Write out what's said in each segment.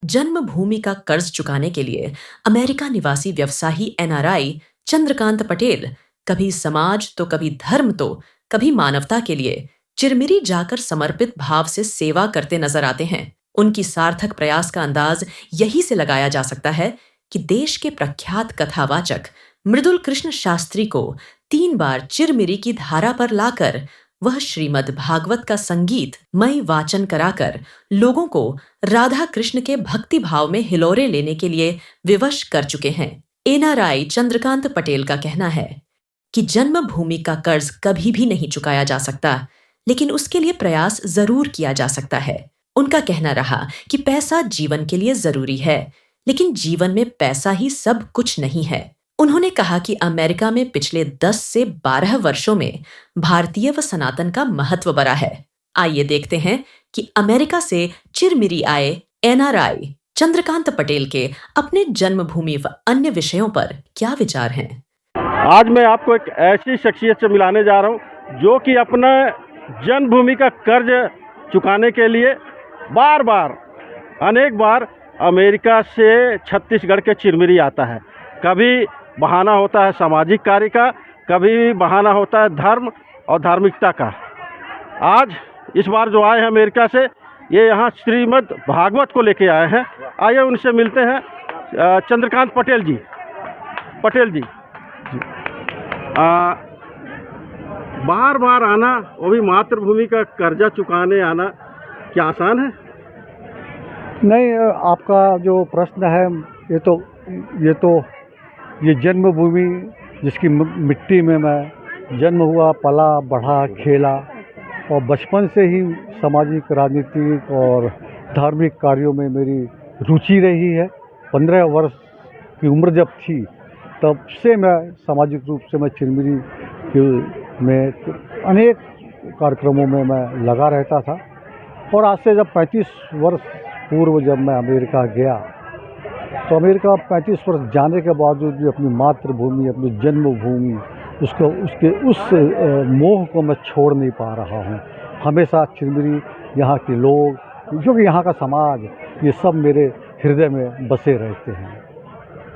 जन्मभूमि का कर्ज चुकाने के लिए अमेरिका निवासी व्यवसायी एनआरआई चंद्रकांत पटेल कभी समाज तो कभी धर्म तो कभी मानवता के लिए चिरमिरी जाकर समर्पित भाव से सेवा करते नजर आते हैं। उनकी सार्थक प्रयास का अंदाज यही से लगाया जा सकता है कि देश के प्रख्यात कथावाचक मृदुल कृष्ण शास्त्री को 3 बार चिरमिरी की धारा पर लाकर वह श्रीमद् भागवत का संगीत मय वाचन कराकर लोगों को राधा कृष्ण के भक्ति भाव में हिलोरे लेने के लिए विवश कर चुके हैं। एनआरआई चंद्रकांत पटेल का कहना है कि जन्मभूमि का कर्ज कभी भी नहीं चुकाया जा सकता, लेकिन उसके लिए प्रयास जरूर किया जा सकता है। उनका कहना रहा कि पैसा जीवन के लिए जरूरी है, लेकिन जीवन में पैसा ही सब कुछ नहीं है। उन्होंने कहा कि अमेरिका में पिछले 10 से 12 वर्षों में भारतीय व सनातन का महत्व बढ़ा है। आइए देखते हैं कि अमेरिका से चिरमिरी आए एनआरआई चंद्रकांत पटेल के अपने जन्मभूमि व अन्य विषयों पर क्या विचार हैं। आज मैं आपको एक ऐसी शख्सियत से मिलाने जा रहा हूं जो कि अपना जन्मभूमि का कर्ज चुकाने के लिए अनेक बार अमेरिका से छत्तीसगढ़ के चिरमिरी आता है। कभी बहाना होता है सामाजिक कार्य का, कभी बहाना होता है धर्म और धार्मिकता का। आज इस बार जो आए हैं अमेरिका से, ये यहाँ श्रीमद् भागवत को लेके आए हैं। आइए उनसे मिलते हैं। चंद्रकांत पटेल जी बार आना, वो भी मातृभूमि का कर्जा चुकाने आना, क्या आसान है? नहीं, आपका जो प्रश्न है ये जन्मभूमि जिसकी मिट्टी में मैं जन्म हुआ, पला, बढ़ा, खेला और बचपन से ही सामाजिक, राजनीतिक और धार्मिक कार्यों में मेरी रुचि रही है। 15 वर्ष की उम्र जब थी तब से मैं सामाजिक रूप से मैं चिरमिरी में अनेक कार्यक्रमों में मैं लगा रहता था। और आज से जब 35 वर्ष पूर्व जब मैं अमेरिका गया तो अमेरिका 35 वर्ष जाने के बावजूद भी अपनी मातृभूमि, अपनी जन्मभूमि, उस मोह को मैं छोड़ नहीं पा रहा हूँ। हमेशा चिरमिरी, यहाँ के लोग, जो कि यहाँ का समाज, ये सब मेरे हृदय में बसे रहते हैं।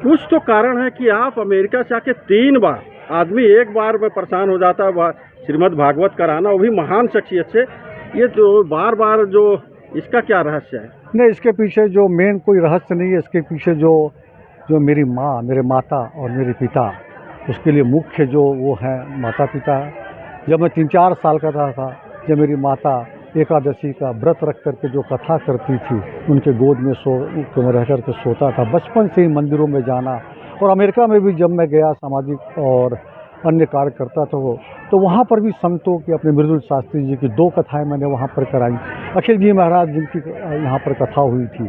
कुछ तो कारण है कि आप अमेरिका से आके 3 बार, आदमी एक बार में परेशान हो जाता है श्रीमद् भागवत कराना, वो भी महान शख्सियत से। ये जो बार जो, इसका क्या रहस्य है? नहीं, इसके पीछे जो मेन कोई रहस्य नहीं है। इसके पीछे जो मेरी माँ, मेरे माता और मेरे पिता, उसके लिए मुख्य जो वो हैं माता पिता। जब मैं 3-4 साल का था, जब मेरी माता एकादशी का व्रत रख करके जो कथा करती थी, उनके गोद में मैं रह करके सोता था। बचपन से ही मंदिरों में जाना, और अमेरिका में भी जब मैं गया सामाजिक और अन्य कार्य करता था तो वहाँ पर भी संतों की, अपने मृदुल शास्त्री जी की 2 कथाएं मैंने वहाँ पर कराई। अखिल जी महाराज जिनकी यहाँ पर कथा हुई थी,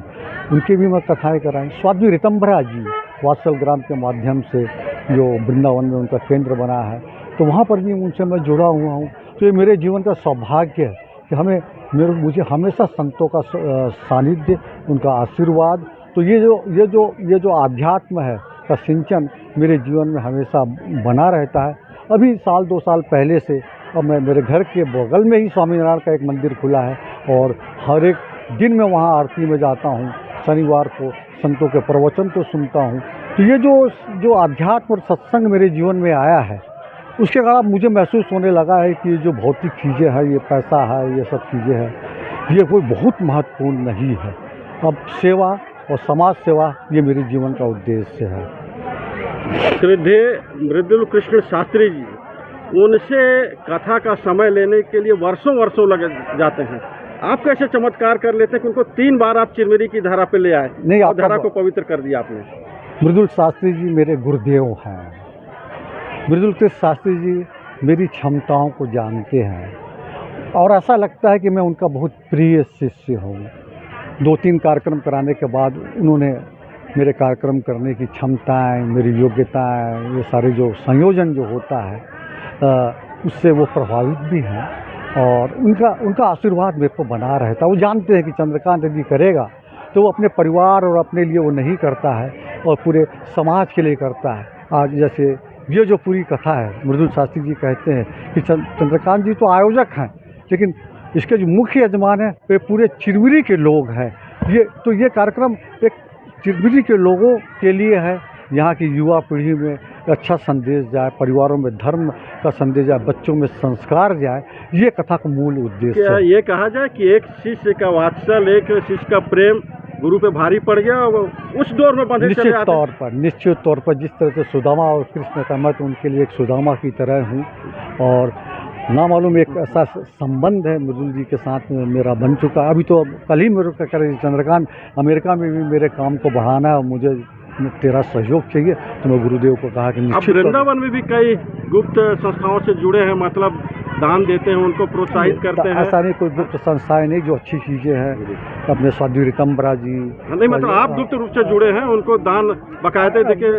उनकी भी मैं कथाएं कराई। स्वामी ऋतंभरा जी वात्सल ग्राम के माध्यम से जो वृंदावन में उनका केंद्र बना है, तो वहाँ पर भी उनसे मैं जुड़ा हुआ हूँ। तो ये मेरे जीवन का सौभाग्य है कि मुझे हमेशा संतों का सानिध्य, उनका आशीर्वाद, तो ये जो आध्यात्म है का सिंचन मेरे जीवन में हमेशा बना रहता है। अभी 1-2 साल पहले से अब मेरे घर के बगल में ही स्वामीनारायण का एक मंदिर खुला है, और हर एक दिन मैं वहाँ आरती में जाता हूँ। शनिवार को संतों के प्रवचन को सुनता हूँ। तो ये जो आध्यात्म और सत्संग मेरे जीवन में आया है, उसके कारण मुझे महसूस होने लगा है कि जो भौतिक चीज़ें हैं, ये पैसा है, ये सब चीज़ें हैं, ये कोई बहुत महत्वपूर्ण नहीं है। अब सेवा और समाज सेवा, ये मेरे जीवन का उद्देश्य है। श्रद्धेय मृदुल कृष्ण शास्त्री जी, उनसे कथा का समय लेने के लिए वर्षों लग जाते हैं। आप कैसे चमत्कार कर लेते हैं कि उनको 3 बार आप चिरमिरी की धारा पे ले आए? नहीं, और धारा को पवित्र कर दिया आपने। मृदुल शास्त्री जी मेरे गुरुदेव हैं। मृदुल कृष्ण शास्त्री जी मेरी क्षमताओं को जानते हैं, और ऐसा लगता है कि मैं उनका बहुत प्रिय शिष्य हूँ। 2-3 कार्यक्रम कराने के बाद उन्होंने मेरे कार्यक्रम करने की क्षमताएं, मेरी योग्यताएं, ये सारे जो संयोजन जो होता है, उससे वो प्रभावित भी हैं, और उनका आशीर्वाद मेरे को बना रहता है। वो जानते हैं कि चंद्रकांत जी करेगा तो वो अपने परिवार और अपने लिए वो नहीं करता है, और पूरे समाज के लिए करता है। आज जैसे ये जो पूरी कथा है, मृदुल शास्त्री जी कहते हैं कि चंद्रकांत जी तो आयोजक हैं, लेकिन इसके जो मुख्य यजमान हैं वे पूरे चिरमिरी के लोग हैं, ये कार्यक्रम एक चिरमिरी के लोगों के लिए है, यहाँ की युवा पीढ़ी में अच्छा संदेश जाए, परिवारों में धर्म का संदेश जाए, बच्चों में संस्कार जाए, ये कथा का मूल उद्देश्य क्या है। ये कहा जाए कि एक शिष्य का वात्सल्य, एक शिष्य का प्रेम गुरु पे भारी पड़ गया और उस दौर में बंधे चले आते हैं? निश्चित तौर पर जिस तरह से सुदामा और कृष्ण का मैं तो उनके लिए एक सुदामा की तरह हूँ, और ना मालूम एक ऐसा संबंध है मृदुल जी के साथ में मेरा बन चुका। अभी तो कल ही मेरे को कह रहे चंद्रकांत, अमेरिका में भी मेरे काम को बढ़ाना है और मुझे तेरा सहयोग चाहिए, तो मैं गुरुदेव को कहा कि अब निश्चित वृंदावन में भी कई गुप्त संस्थाओं से जुड़े हैं, मतलब दान देते हैं, उनको प्रोत्साहित करते हैं। ऐसा नहीं, कोई गुप्त संस्थाएं नहीं, जो अच्छी चीज़ें हैं अपने स्वामी रितम्बरा जी। नहीं, मतलब आप गुप्त रूप से जुड़े हैं, उनको दान बाकायदे देके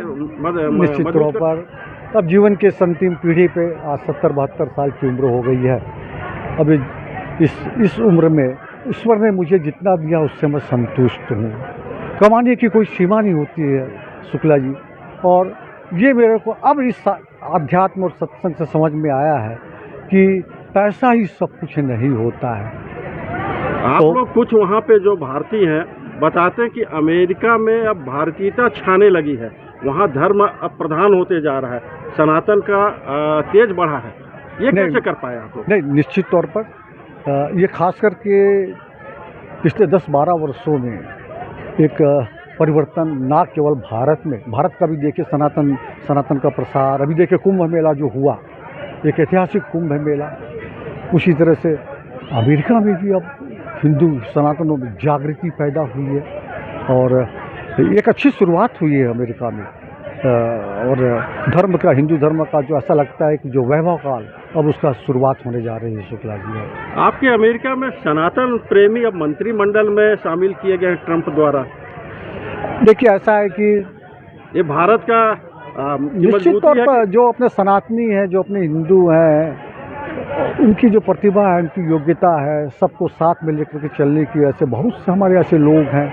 निश्चित तौर पर अब जीवन के अंतिम पीढ़ी पे आज 70-72 साल की उम्र हो गई है। अभी इस उम्र में ईश्वर ने मुझे जितना दिया उससे मैं संतुष्ट हूँ। कमाने की कोई सीमा नहीं होती है शुक्ला जी, और ये मेरे को अब इस आध्यात्म और सत्संग से समझ में आया है कि पैसा ही सब कुछ नहीं होता है। आप लोग कुछ वहाँ पे जो भारतीय हैं बताते हैं कि अमेरिका में अब भारतीयता छाने लगी है, वहाँ धर्म अब प्रधान होते जा रहा है, सनातन का तेज बढ़ा है, ये कैसे कर पाए आप लोग? नहीं, निश्चित तौर पर ये खास करके पिछले 10-12 वर्षों में एक परिवर्तन ना केवल भारत का भी देखिए, सनातन का प्रसार, अभी देखिए कुंभ मेला जो हुआ, एक ऐतिहासिक कुंभ मेला, उसी तरह से अमेरिका में भी अब हिंदू सनातनों में जागृति पैदा हुई है और एक अच्छी शुरुआत हुई है अमेरिका में। और हिंदू धर्म का जो ऐसा लगता है कि जो वैभव काल अब उसका शुरुआत होने जा रही है शुक्ला जी। आपके अमेरिका में सनातन प्रेमी अब मंत्रिमंडल में शामिल किए गए ट्रंप द्वारा। देखिए ऐसा है कि ये भारत का निश्चित तौर पर जो अपने सनातनी हैं, जो अपने हिंदू हैं, उनकी जो प्रतिभा है, उनकी योग्यता है, सबको साथ में लेकर के चलने की, ऐसे बहुत से हमारे ऐसे लोग हैं।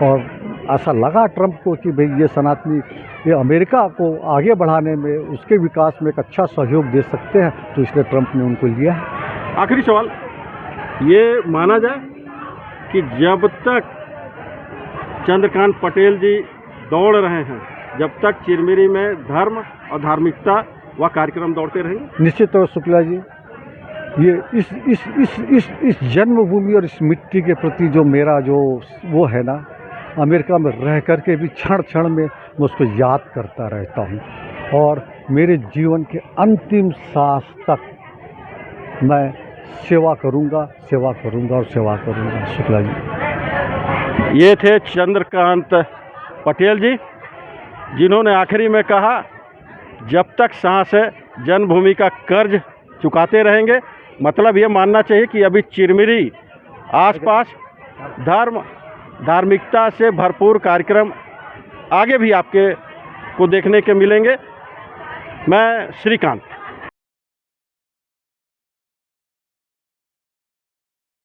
और ऐसा लगा ट्रंप को कि भाई ये सनातनी ये अमेरिका को आगे बढ़ाने में, उसके विकास में एक अच्छा सहयोग दे सकते हैं, तो इसलिए ट्रंप ने उनको लिया है। आखिरी सवाल, ये माना जाए कि जब तक चंद्रकांत पटेल जी दौड़ रहे हैं, जब तक चिरमिरी में धर्म और धार्मिकता व कार्यक्रम दौड़ते रहेंगे? निश्चित तौर सुक्ला जी, ये इस जन्मभूमि और इस मिट्टी के प्रति जो मेरा जो वो है ना, अमेरिका में रह कर के भी क्षण क्षण में मैं उसको याद करता रहता हूँ, और मेरे जीवन के अंतिम सांस तक मैं सेवा करूँगा और सेवा करूँगा शुक्ला जी। ये थे चंद्रकांत पटेल जी, जिन्होंने आखिरी में कहा जब तक सांस है जन्मभूमि का कर्ज चुकाते रहेंगे। मतलब ये मानना चाहिए कि अभी चिरमिरी आसपास धार्मिकता से भरपूर कार्यक्रम आगे भी आपके को देखने के मिलेंगे। मैं श्रीकांत।